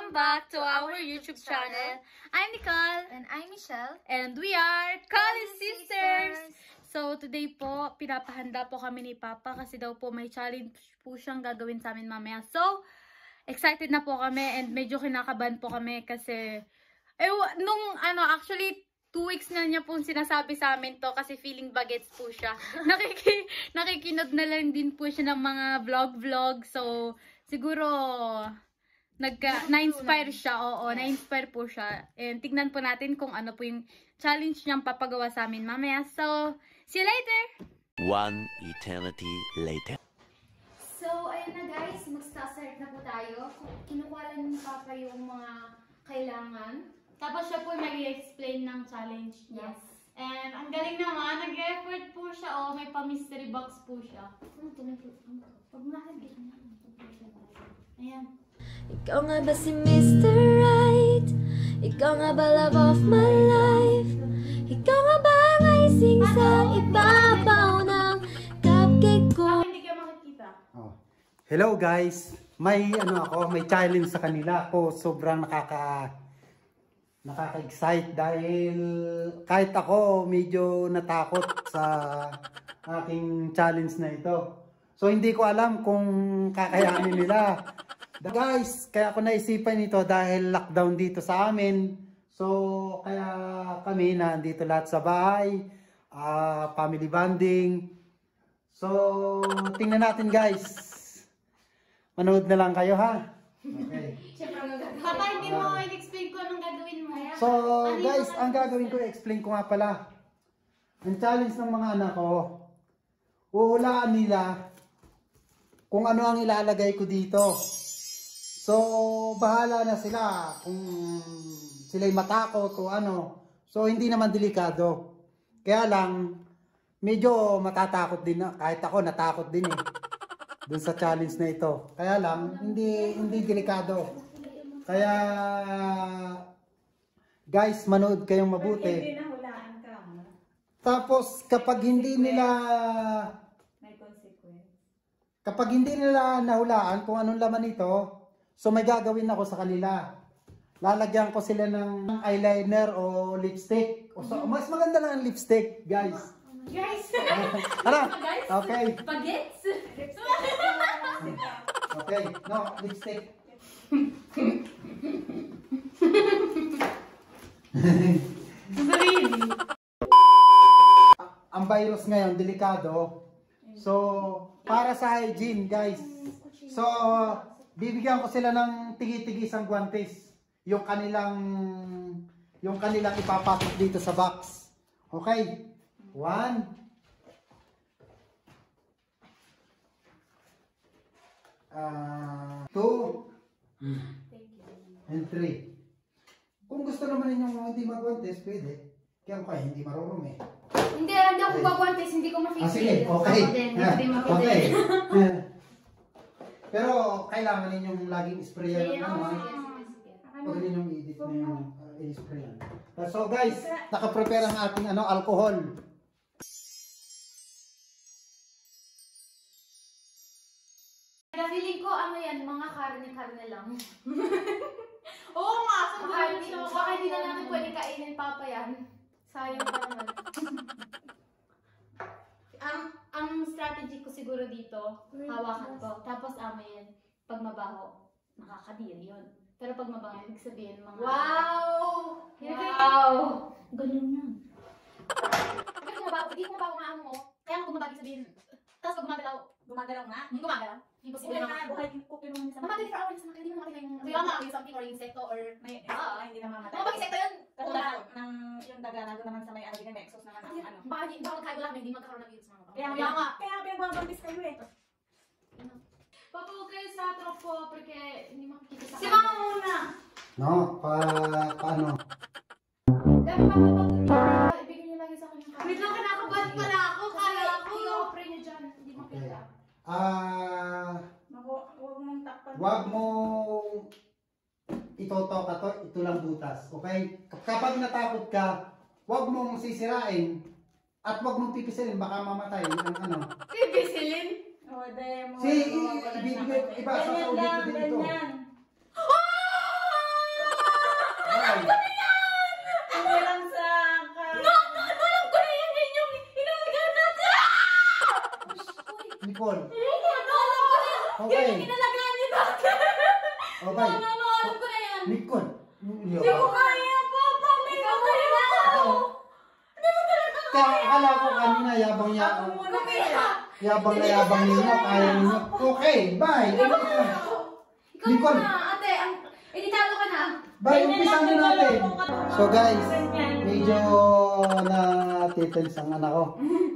Welcome back to our YouTube channel. I'm Nicole. And I'm Michelle. And we are College Sisters. So today po, pinapahanda po kami ni Papa kasi daw po may challenge po siyang gagawin sa amin mamaya. So, excited na po kami and medyo kinakabahan po kami kasi actually 2 weeks na niya pong sinasabi sa amin to kasi feeling bagets po siya. Nakikinod na lang din po siya ng mga vlog. So, siguro na-inspire siya. Oo, na-inspire po siya. And tignan po natin kung ano po yung challenge niyang papagawa sa amin mamaya. So, see you later! 1 eternity later. So, ayun na guys, mag-start na po tayo. Kinukuha lang ni Papa yung mga kailangan. Tapos siya po mag-i-explain ng challenge niya. Yes. And ang galing naman, nag-effort po siya. Oh, may pa-mystery box po siya. Pag nakagit na. Ayan. Ikaw nga ba si Mr. Right? Ikaw nga ba love of my life? Ikaw nga ba ang icing sa ibabaw ng cupcake ko? Hindi ka makikita. Oh. Hello guys, may challenge sa kanila. Ako sobrang nakaka-excite dahil kahit ako medyo natakot sa aking challenge na ito. So hindi ko alam kung kakayanin nila. Guys, kaya ako naisipan ito dahil lockdown dito sa amin. So kaya kami nandito lahat sa bahay, family bonding. So tingnan natin guys. Manood na lang kayo ha. Okay. Papa, hindi mo i-explain ko anong gagawin mo. So guys, ang gagawin ko, explain ko nga pala. Ang challenge ng mga anak ko, uhulaan nila kung ano ang ilalagay ko dito. So bahala na sila kung sila'y matakot o ano. So hindi naman delikado. Kaya lang, medyo matatakot din na. Kahit ako natakot din eh. Dun sa challenge na ito. Kaya lang, hindi delikado. Kaya guys, manood kayong mabuti. Tapos kapag hindi nila nahulaan kung anong laman ito, so may gagawin ako sa kanila. Lalagyan ko sila ng eyeliner o lipstick. O so, mas maganda lang ang lipstick, guys. Guys! Ano? Okay. Bagets? Okay. No, lipstick. Ang virus ngayon, delikado. So, para sa hygiene, guys. So, bibigyan ko sila ng tigi-tigisang guantes. Yung kanilang ipapasok dito sa box. Okay? 1, 2, and 3. Kung gusto naman ninyong hindi magwantes, pwede. Kaya kaya hindi marunong eh. Hindi ako gagwantes, hindi ko makikita. Sige, okay. Okay. Pero kailangan ninyong laging sprayan ng Huwag ninyong i-edit na yung i-sprayan. So guys, nakaprepare ang ating alcohol. Feeling ko yan, mga karne lang. Oo nga, Baka hindi na natin pwede kainin Papa yan. Sayang pa naman. Ang strategy ko siguro dito, hawakan ko. Tapos yan, pag mabaho, nakakadiri yun. Pero pag mabango, ibig sabihin mga... Wow! Wow! Ganun yan. Hindi ko mabaho nga mo. Kaya kung mabagi sabihin. Tapos pag gumagalaw nga. Gumagalaw. Imposible naman. Buhay yung cookie naman sa mga. Mamatay for hours sa mga. Hindi mo namatay yung... Kaya nga, yung something or insecto or... hindi naman mamatay. Kung mabag insecto yun! Katulad ng yung daga na doon naman sa may din may exhaust naman ang ano. Baka magkaiba lang, hindi magkaroon ng virus mga. Kaya nga. Kaya pinagbabantis kayo eh. Papa, huwag kayo sa tropo porque hindi makikita sa... Si Mama muna! No, paano? Dami Papa, ibigay niyo lagi sa akin yung Wait lang, kinakabahan pala ako. Kala ko. I-opera niyo dyan, hindi makita. Huwag mong takpan. Huwag mo itotok to, ito lang butas. Okay? Kapag natakot ka, huwag mong sisirain at huwag mong pipisilin, baka mamatay ang Pipisilin? O, demo. Si ibibigay iba sa ulit ko dito. Ganyan. Nicole. Alam ko na yan. Okay. Yung inalagaan niyo dati. Okay. Alam ko na yan. Nicole. Hindi ko kaya, Papa. May kaya. Kaya akala ko kanina yabang niya. Yabang na yabang ninyo. Kaya ninyo. Okay, bye. Ikaw Nicole. na, ate. Editado ka na. Bye, umpisa na natin. So guys, medyo natitens ang anak ko.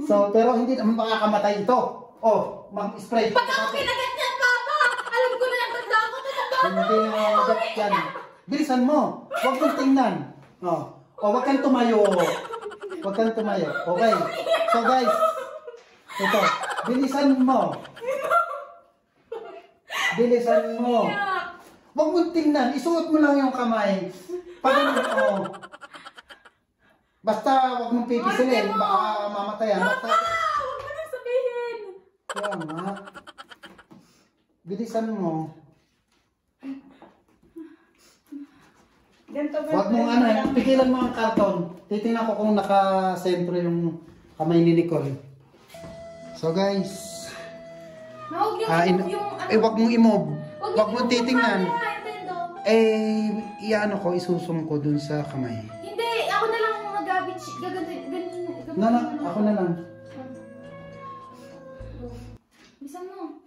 So, pero hindi naman makakamatay ito. Oh, mag-spray. Pag ako kinagat niya, Papa. Alam ko na lang. Tanda ako. Hindi magat yan. Bilisan mo. Huwag mong tingnan. Oh. O, huwag kang tumayo. Huwag kang tumayo. Okay. So guys, ito. Bilisan mo. Bilisan mo. Huwag mong tingnan. Isuot mo lang yung kamay. Pag oh. Basta huwag mong pipisilin. Baka mamatayan. Basta. Huwag mo na sabihin. Kaya nga. Bilisan mo. Huwag mong ano, pigilan mo ang karton. Titingnan ko kung nakasentro yung kamay ni Nicole. So guys, Huwag yung huwag mong i-move. Huwag mong titingnan. Nintendo. Iano ko, isusum ko dun sa kamay. Hindi, ako na lang mag-gabit. Ako na lang. Bisan mo.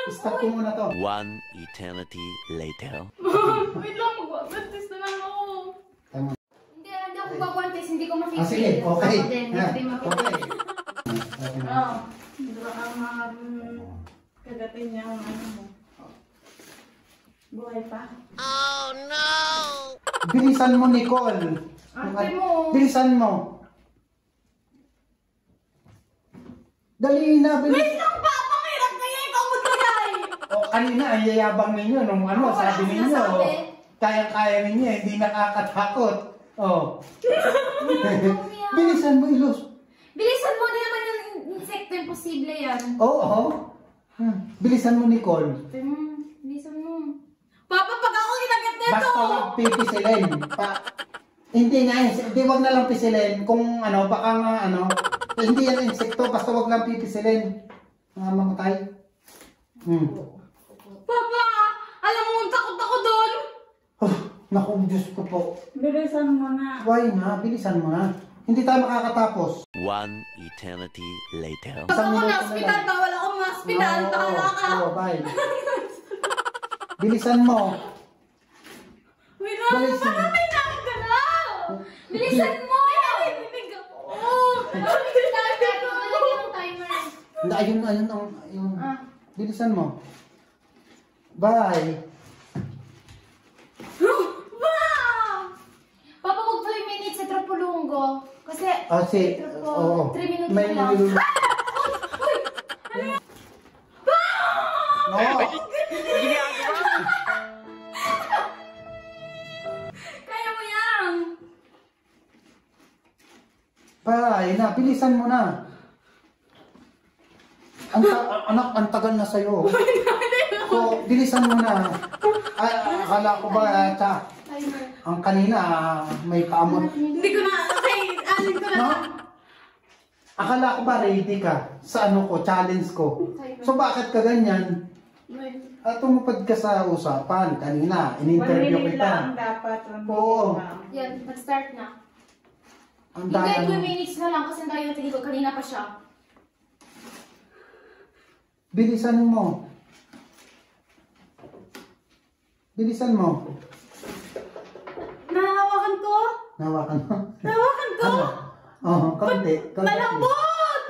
Stop ko muna to. One eternity later. Wait lang, mag-gwantes na lang ako. Tama. Hindi ako gagwantes, hindi ko makikita. Sige, okay. Hindi makikita. Okay. Oo. Kagatin niya ang ano mo. Buhay pa. Bilisan mo, Nicole. Ate mo. Bilisan mo. Dali na, Wait lang, Papa! Mahirap kaya ikaw maglagay! O kanina, ang yayabang ninyo nung ano, Wala sabi akong ninyo, nasabi. kaya-kaya ninyo, hindi nakakatakot. Oh. Bilisan mo, Ilus. Bilisan mo, di naman yung insekto, imposible yan. Oo. Bilisan mo, Nicole. Bilisan mo. Papa, pag ako kinagat nito! Basta wag pipisilin. Hindi nga, hindi wag na lang pisilin. Kung ano, baka nga ano, hindi yan insekto, basta wag lang pipisilin. Mamatay. Papa! Alam mo, takot ako doon! Oh, naku, Diyos ko po. Bilisan mo na. Why na? Bilisan mo na. Hindi tayo makakatapos. One eternity later. Pag ako na hospital, bawal ako ma-hospital. Bahala ka! Oo, bye. Bilisan mo. Wait lang, Bilisan. Papa, may nakit ka na! Bilisan mo! Bibig ako! Lalagyan ng timer. Ayun. Bilisan mo. Bye. Papa, wag 2 minutes sa Tropolongo. Kasi, Oo. 3 minutes May lang. nilulunod. No. Kaya mo yan! Bye na, bilisan mo na. Anak, ang tagal na sa'yo. So, bilisan mo na. Ay, akala ko ba, Timer. ang kanina, may paamot. Hindi ko na, okay, anin ko na. No? Akala ko ba ready ka sa ano ko, challenge ko. So, bakit ka ganyan? At tumupad ka sa usapan kanina, 1 in-interview minute lang kita. dapat. 1 minute Oo. lang. Yan, mag-start na. Ang Hindi, dami. 2 minutes na lang kasi tayo tingin ko, kanina pa siya. Bilisan mo. Bilisan mo. Nahawakan ko? Nawakan mo. Nahawakan ko? Ano? Oo, konti. Malambot!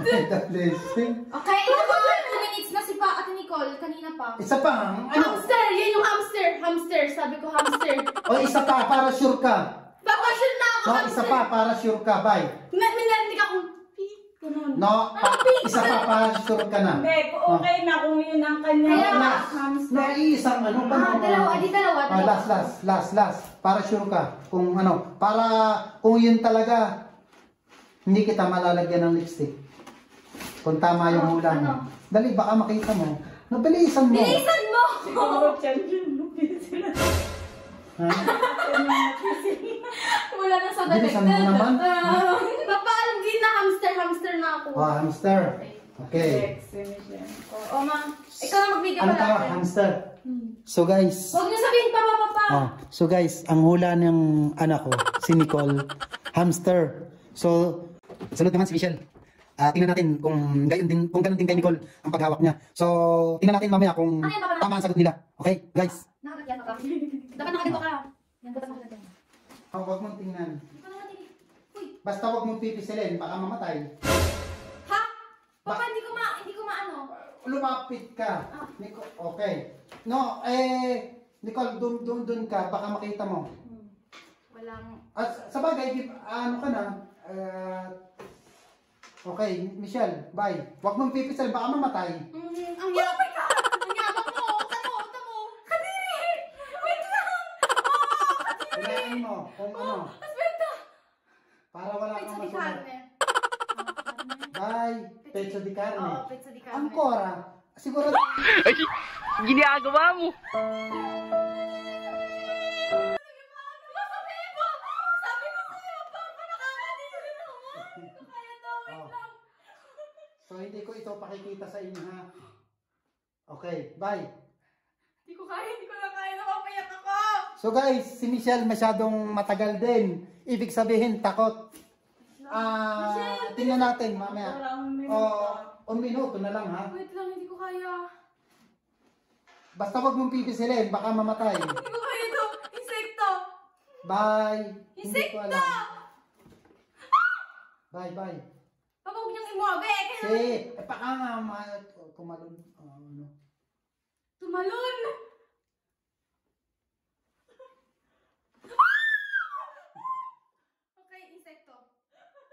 Blessing. Okay, ito pa, 2 minutes na si Ate Nicole, kanina pa. Isa pa. Ano? Hamster! Yan yung hamster! Hamster! Sabi ko hamster. O isa pa, para sure ka. Papasyon na ako, No, hamster! isa pa, para sure ka. Bye. Minarinig akong beep. Ganun. No, isa pa, para sure ka na. Hindi, okay na kung yun ang kanya. Kaya nga. No, iisang ano pa. Dalawa, di dalawa. Last. Para sure ka. Kung ano, para kung yun talaga, hindi kita malalagyan ng lipstick. Kung tama yung hula mo. Dali, baka makita mo. Nabilisan mo. Bilisan mo! Siguro dyan yun. Sila. Ha? Wala na sa Bilisan mo naman. Papa, alam din na hamster na ako. Oh, hamster. Okay. Oo, ma. Ikaw na mag-video Ano pala. ka? Hamster. So guys. Huwag niyo sabihin papa. Oh, so guys, ang hula ng anak ko, si Nicole, hamster. So, sunod naman si Michelle. Tingnan natin kung ganun din kay Nicole ang paghawak niya. So, tingnan natin mamaya kung tama ang sagot nila. Okay, guys? Nakakagyan ka. Dapat nakaganto ka. Yan, dapat nakaganto. Huwag mong tingnan. Hindi ko nakatingin. Uy. Basta huwag mong pipisilin, baka mamatay. Ha? Papa, hindi ko maano. Lumapit ka. Nicole, okay. No, Nicole, dun ka, baka makita mo. Walang... Sa bagay, ano ka na, okay, Michelle, bye. Huwag mong pipisil, baka mamatay. Ang yabang ka! Ang yabang mo! Tamo! Kadiri! Wait lang! Kailangan mo, kung ano. Asbenta! Para wala Pizza kang di masunod. carne. Bye, pecho di carne. Oo, pizza di carne. Ancora, siguro... Ginagawa mo! Sabi ko sa'yo, Papa, nakakadito rin naman. Hindi ko kaya to. Wait Oh. lang. So, hindi ko ito pakikita sa inyo, ha? Okay, bye. Hindi ko na kaya. Napapayak ako. So guys, si Michelle masyadong matagal din. Ibig sabihin, takot. Tingnan natin mamaya. Un minuto na lang, ha? Wait lang, hindi ko kaya. Basta wag mong pipisilin, baka mamatay. Hindi ko kaya to. Insekto. Bye. Hindi ko Insekto. alam. Bye, bye. Papa, huwag niyang imuabe. Baka nga, kumalun. Ano? Tumalon. Okay, insekto.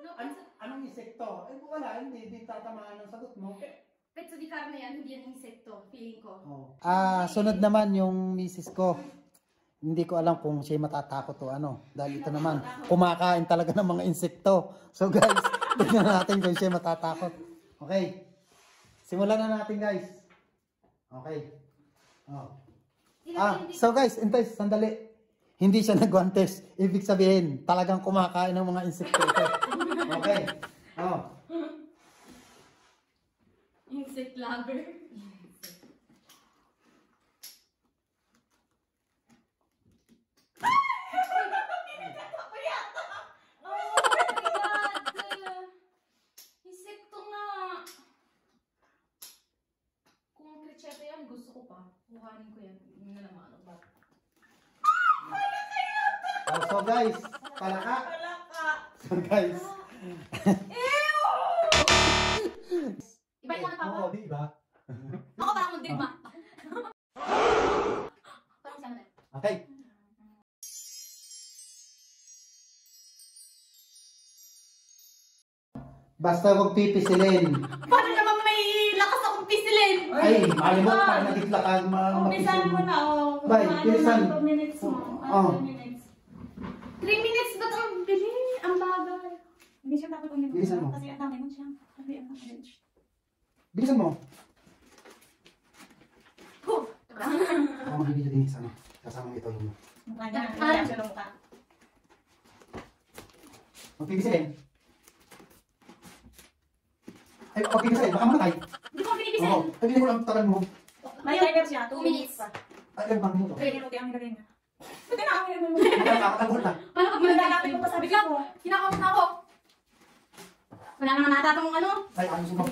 No, Anong insekto? Wala, hindi tatamaan ang sagot mo. pezzo di carne yan, hindi yan insekto. Feeling ko. Sunod naman yung misis ko. Hindi ko alam kung siya matatakot o ano. Dahil ito naman, kumakain talaga ng mga insekto. So guys, tignan natin kung siya matatakot. Okay. Simulan na natin guys. Okay. So guys, sandali. Hindi siya nag-guantes. Ibig sabihin, talagang kumakain ng mga insekto ito. Okay. Insect lover. Insekto nga. Kung krichete yan, gusto ko pa. Kuhanin ko yan. Hindi na naman ano ba? So guys, palaka. So guys. Iba yung papa. Oo, di ba? Ako parang magdigma. Parang siya na. Okay. Basta huwag pipisilin. Paano naman may lakas akong pisilin? Ay, malimot pa nagitla ka Umpisahan mo na, Bye, bilisan. 2 minutes mo. Oh. 2 minutes. 3 minutes ba't ang bili? Ang bagal. Hindi siya dapat uminom. Bilisan mo. Kasi ang dami mo siya. Sabi ang dami. Bilisan mo. Huh. Ako magbibideo din sa ano. Kasama ito yung Mukha niya. Kaya siya ng mukha. huwag pipisilin. Ay, huwag pipisilin. Baka mamatay. Hindi ko pinipisil. Oo. Ay, hindi ko lang tagal mo. May timer siya. 2 2 minutes minutes. pa. Ay, bang mo to. Okay, minuti ang nilagay niya. Buti na ako yung Nakakatagol na. Paano pag Maglalapit mo pa sabi ko. Kinakausap na ako. Wala naman natatong ano. Ay, ayos mo.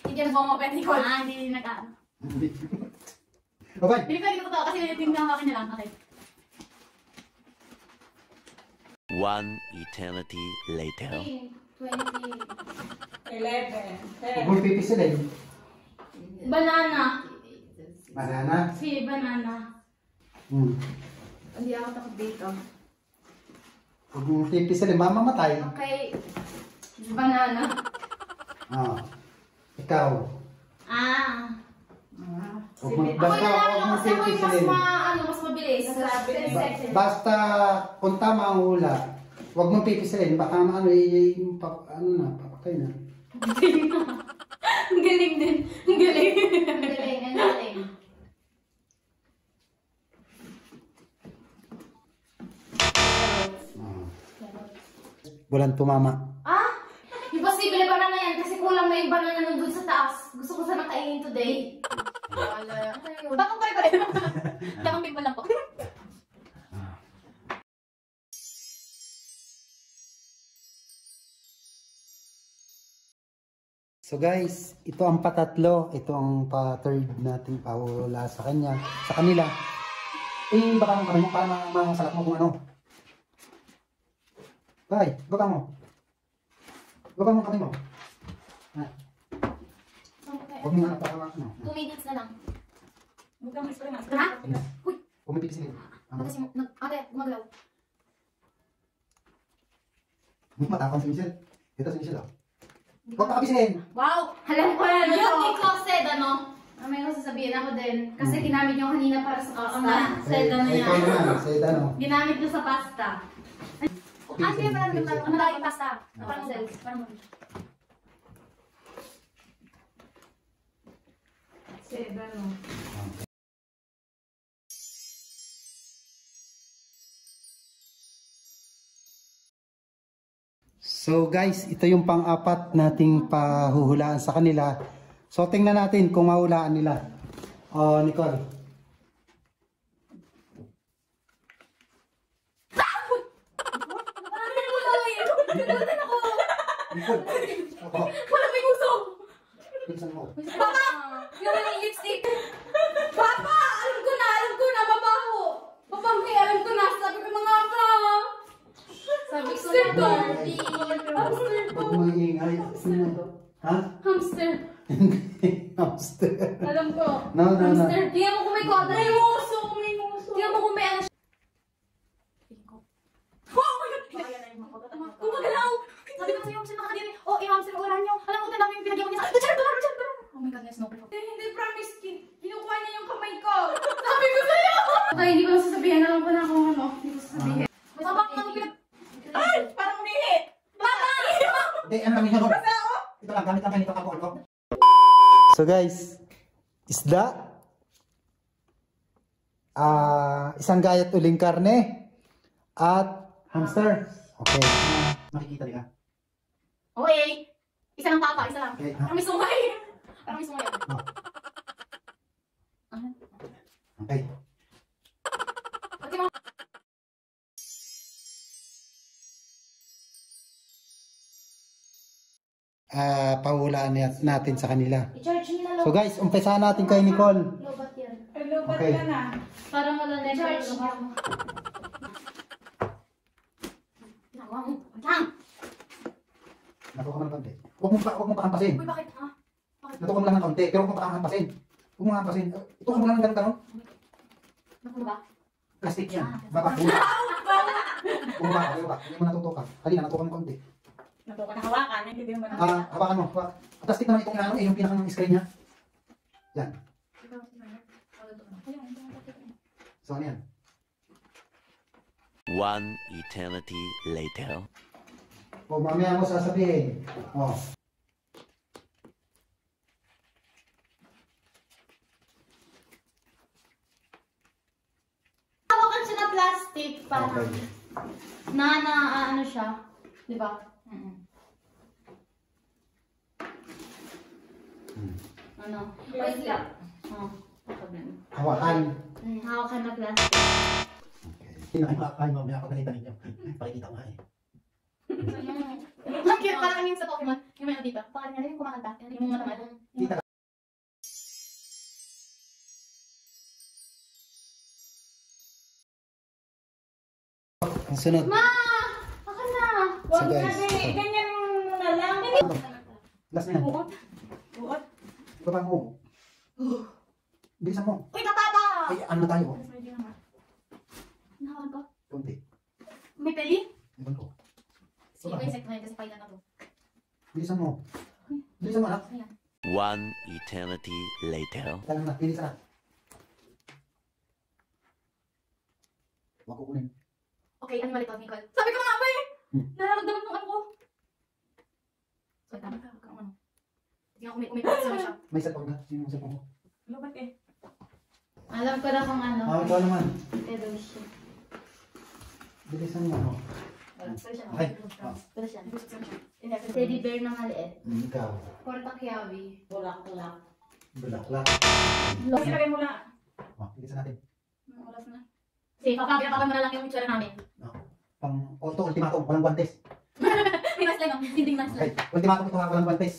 Hindi na buong mabet ni Cole. Hindi nag-ano. Bye-bye. Pinipili ko to kasi tinangkakin na lang. Okay. 1 eternity later. 20. 11. Huwag mong pipisilin. Banana. Banana. Si banana. Hindi ako takot dito. Huwag mong pipisilin. Mamamatay. Okay. Banana. Ikaw. Basta huwag mong Kasi ako yung pipisilin. mas mabilis. 10 seconds. Basta kung tama ang hula, huwag mong pipisilin. Baka papatay na. Ang galing din. Ang galing. Ang galing. Ang galing. Walang tumama. Imposible bibili banana yan kasi kulang na yung banana nandun sa taas. Gusto ko sana kainin today. Wala. Bakong pare-pare. Damang big lang po. So guys, ito ang patatlo. Ito ang pa-third nating pahula sa kanya. Sa kanila. Eh, baka mo kami para mga salat mo kung ano. Bay, baka mo. Baka mo kami mo. Ha? Huwag mo nga para ano. 2 minutes na lang. Huwag kang explain. Ha? Uy! Pumipigil sila. Ate, gumagalaw. Matapang si Michelle. Ito si Michelle. Huwag ka kabisin. Wow! Alam ko na yun ni Cosed, ano? May sasabihin ako din. Kasi ginamit niyo kanina para sa pasta. Seda na yan. Ikaw naman. Seda no. Ginamit niyo sa pasta. Okay, Ate, sige. parang malaking pasta. Parang sel. Parang seda, no? So guys, ito yung pang-apat nating pahuhulaan sa kanila. So tingnan natin kung mahulaan nila. Oh, Nicole. Nicole. Ako. Wala may usok! Pinsan mo. Papa! Yung may lipstick! Papa! Alam ko na! Mabaho! Papa, may alam ko na! Sabi ko na nga pa! Sabi ko na Barbie! Hamster to! Huwag mo iingay. Ha? Hamster! Hindi. Hamster. Alam ko! No. Hamster! Tingnan mo kung may kodra! May muso! May muso! Tingnan mo kung may ano siya! Oh my God! Gumagalaw! Sabi ko sa'yo, hamster nakakadiri! Oh, i-hamster oran nyo! Alam mo, tanda mo yung pinagyan mo niya sa... Richard! Oh my God, yes, no. Hindi, promise. Kinukuha niya yung kamay ko. Sabi ko sa'yo! Okay, hindi ko na sasabihin. Alam ko na kung ano. Hindi ko sasabihin. Papa, ano pinag... Ay! Parang umihi! Papa! Hindi, ano namin yun? Ito lang, gamit lang ganito ako. So guys, isda. Isang gayat uling karne. At hamster. Okay. Makikita nila. Okay. Isa lang papa, isa lang. Okay. Parang may sungay. Parang may sungay. Okay. Okay, mga... Pahulaan natin sa kanila. I-charge niyo na So guys, umpisahan natin kay Nicole. Lobat yan. Hello, ba't Okay. ka na? Parang wala na i-charge niyo. Ginagawa mo. Tang! Natuka mo ng konti. Huwag mo pakampasin. Uy, bakit? Ha? Bakit? Natuka mo lang ng konti, pero huwag mo pakampasin. Huwag mo pakampasin. Itukan mo lang ng ganun. Naku ba? Plastic yan. Baba. Bumaba. Hindi mo natutukan. Halina, natukan mo konti. Natuka na hawakan, hindi mo na. Hawakan mo. Plastic naman itong ano, yung pinakang screen niya. Yan. So ano yan? 1 eternity later. O mamaya mo sasabihin. O. Hawakan siya na plastic. Parang Okay. ano siya. Di ba? Ano? Wait lang. Oh, problem. Hawakan. Hawakan na plastic. Okay. Ay, mamaya pagalitan ninyo. Pakikita ko nga eh. Ang cute, parang yung sa Pokemon. Yung may ano dito. Pakala nga rin yung kumakanta. Yung mga naman. Kita ka. Ang sunod. Ma! Akan na! So guys. Ganyan mo na lang. Last na yan. Buot. Buot. Baba mo. Bilisan mo. Uy, kapapa! Ay, ano tayo? Nahawakan ko. Kunti. May peli? Iban ko. Sige, may insect na yun kasi pailan na to. Bilisan mo. Bilisan mo anak. 1 eternity later. Talang na. Bilisan na. Huwag kukunin. Okay, animal ito, Nicole. Sabi ko nga ba eh! Nararamdaman ng ano ko. So, tama ka. Huwag kang ano. Tingnan ko may pizza siya. May cellphone ka. Sino yung cellphone ko? Lubat eh. Alam ko na kung ano. Ikaw naman. Pero siya. Bilisan mo. Okay. Oh. Teddy bear na maliit. Ikaw. Portakyawi. Bulak-bulak. Bulaklak. Ilagay mo lang. Oh, bilisan natin. Oras na. Sige, papagyan mo na lang yung itsura namin. Oh. Pang auto ultimatum, walang guantes. Pinas lang, dinding nas Okay, lang. ultimatum ito ha, walang guantes.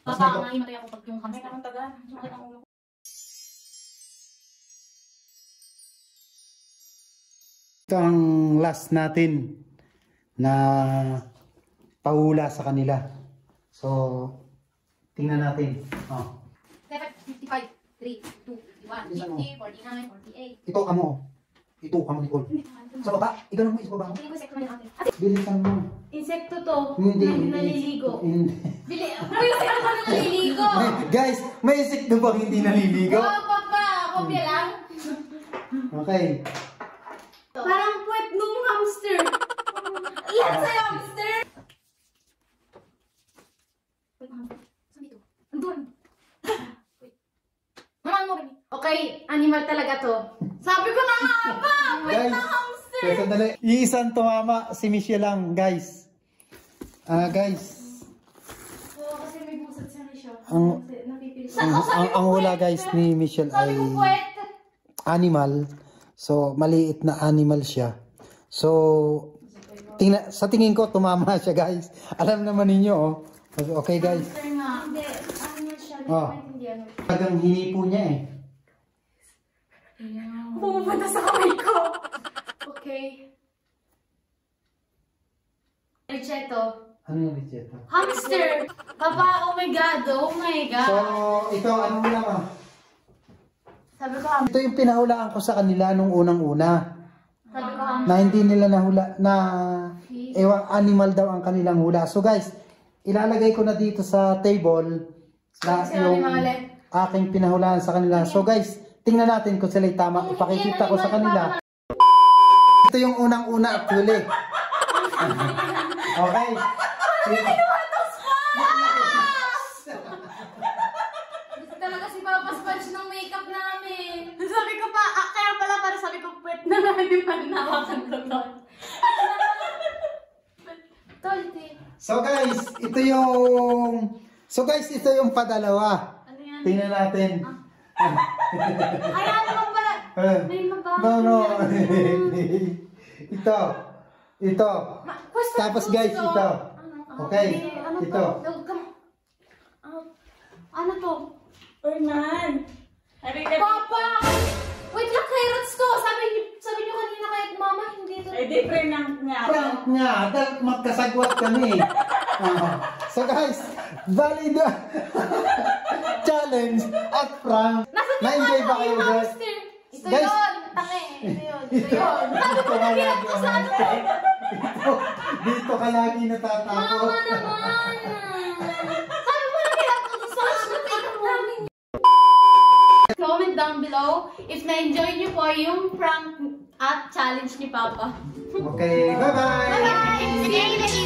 Papa, ang himatay ako pag yung May hamster. naman taga. Sumakit ang ulo. Ito ang last natin na pahula sa kanila. So, tingnan natin. Oh. 55, 3, 2, 51, 50, 49, 48. Ito kamo. Ito kamo, Nicole. Sa baba, ikaw mo, isa baba mo. Tingin ko sekto na natin. Bilisan mo. Insekto to. Hindi, na hindi. naliligo. Hindi. Bili, may insekto ba na naliligo? Guys, may insekto bang hindi naliligo? Oo, papa. Kopya lang. Okay. Parang puwet nung hamster. Iyan sa'yo, hamster. Wait, hamster. Saan dito? Andun. Wait. Maman mo, baby. Okay, animal talaga to. Sabi ko na nga ba? Puwet Guys, na hamster. kaya sandali. Yung isang tumama, si Michelle lang, guys. Guys. Oo, kasi may busat siya na siya. Ang- Kasi napipili. Ang hula guys ni Michelle Sabi ay ko puwet. animal. So, maliit na animal siya. So, sa tingin ko, tumama siya guys. Alam naman ninyo, oh. Okay guys. Hamster nga. Hindi, animal siya. Hindi Oh. ko maintindihan. Tagang hinipo niya eh. Pumupunta sa kamay ko. Okay. Richeto. Ano yung ritseta? Hamster! Papa, oh my God, oh my God. So, ito, ano mo lang ah. Sabi ko, hamster. Ito yung pinahulaan ko sa kanila nung unang-una. Sabi ko, hamster. Na hindi nila nahula, na ewang animal daw ang kanilang hula. So guys, ilalagay ko na dito sa table na Kasi yung animal aking pinahulaan sa kanila. So guys, tingnan natin kung sila'y tama. Ipakikita ko sa kanila. Ito yung unang-una actually. Okay. Gusto talaga si Papa Sponge ng makeup namin. Sabi ko pa, kaya pala para sabi ko, puwet na animal na hawakan ko to. Tolti. So guys, ito yung padalawa. Ano yan? Tingnan natin. Ay, ano ka pala? May mabaho. No. Ito. Tapos guys, ito. Okay, Ano ito. to? Ano to? Hernan. Papa! Wait lang, carrots to! Sabi niyo kanina kahit mama, hindi to. Eh, di Fernand nga. Prank nga, dahil magkasagwat kami. So guys, valid challenge at prank. Na-enjoy ba kayo guys? Ito Guys. yun! Tangi! Ito yun! Sabi ko, hirap ko sa ano! Dito ka lagi natatakot. Mama naman! Sabi mo, hirap ko sa ano makeup namin. Comment down below if na-enjoy niyo po yung prank at challenge ni Papa. Okay, bye-bye! Bye! See you next